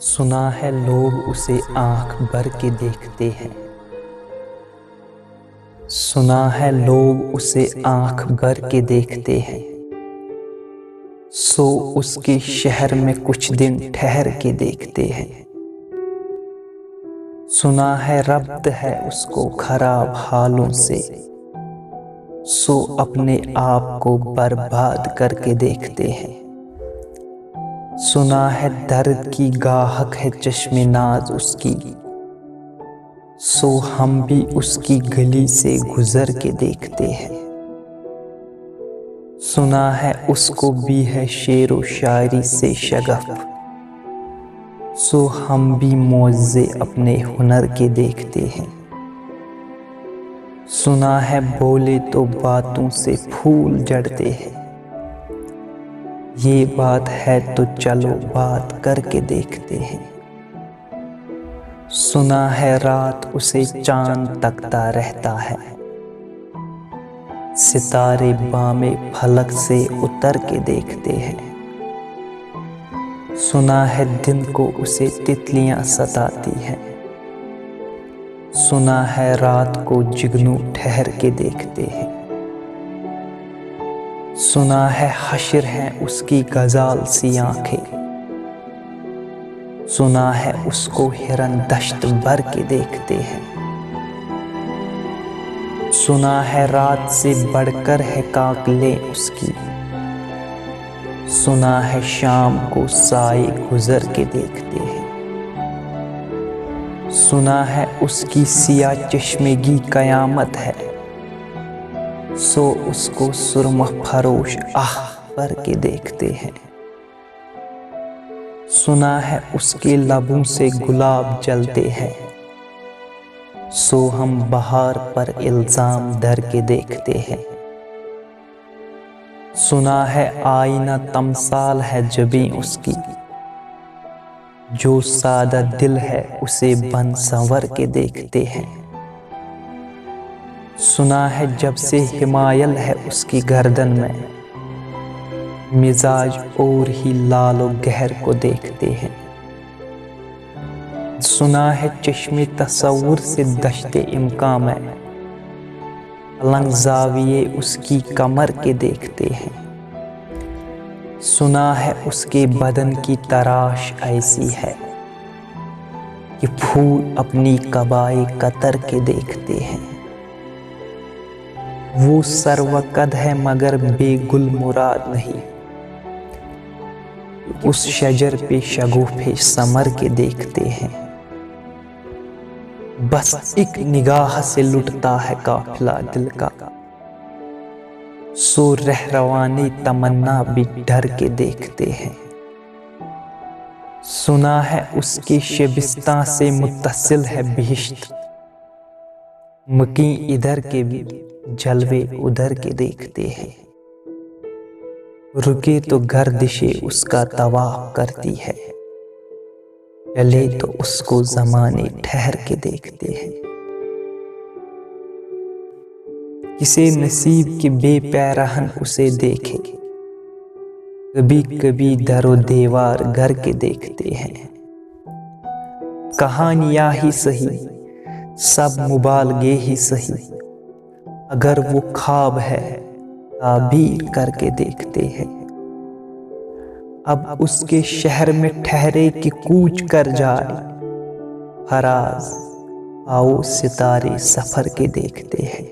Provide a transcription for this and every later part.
सुना है लोग उसे आंख भर के देखते हैं। सुना है लोग उसे आंख भर के देखते हैं। सो उसके शहर में कुछ दिन ठहर के देखते हैं। सुना है रब्त है उसको खराब हालों से। सो अपने आप को बर्बाद करके देखते हैं। सुना है दर्द की गाहक है चश्मे नाज उसकी। सो हम भी उसकी गली से गुजर के देखते हैं। सुना है उसको भी है शेरो शायरी से शगफ। सो हम भी मौजे अपने हुनर के देखते हैं। सुना है बोले तो बातों से फूल जड़ते हैं। ये बात है तो चलो बात करके देखते हैं। सुना है रात उसे चांद तकता रहता है। सितारे बामे फलक से उतर के देखते हैं। सुना है दिन को उसे तितलियां सताती हैं। सुना है रात को जुगनू ठहर के देखते हैं। सुना है हश्र है उसकी गजाल सी आंखें। सुना है उसको हिरन दश्त भर के देखते हैं। सुना है रात से बढ़कर है काकले उसकी। सुना है शाम को साए गुजर के देखते हैं। सुना है उसकी सिया चश्मेगी कयामत है। सो उसको सुरमा फरोश आह भर के देखते हैं। सुना है उसके लबों से गुलाब जलते हैं। सो हम बहार पर इल्जाम धर के देखते हैं। सुना है आईना तमसाल है जबीं उसकी। जो सादा दिल है उसे बन संवर के देखते हैं। सुना है जब से हिमायल है उसकी गर्दन में। मिजाज और ही लालो गहर को देखते हैं। सुना है चश्मे तसव्वुर से दश्ते इम्कां में। अलंग जाविये उसकी कमर के देखते हैं। सुना है उसके बदन की तराश ऐसी है कि फूल अपनी कबाए कतर के देखते हैं। वो सर्वकद है मगर बेगुल मुराद नहीं। उस शजर पे शगुफे समर के देखते हैं। बस एक निगाह से लुटता है काफिला दिल का। सो रहरवानी तमन्ना भी डर के देखते हैं। सुना है उसके शबिस्तां से मुत्तसिल है बिहिश्त। मकी इधर के भी जलवे उधर के देखते हैं। रुके तो गर्दिशे उसका तवाफ करती है। चले तो उसको जमाने ठहर के देखते हैं। किसे नसीब के बेपैरहन उसे देखे। कभी कभी दरो दीवार घर के देखते हैं। कहानियां ही सही सब मुबालगे ही सही। अगर वो ख्वाब है ताबीर करके देखते हैं। अब उसके शहर में ठहरे कि कूच कर जाए। फराज आओ सितारे सफर के देखते हैं।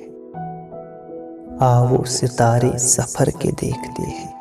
आओ सितारे सफर के देखते हैं।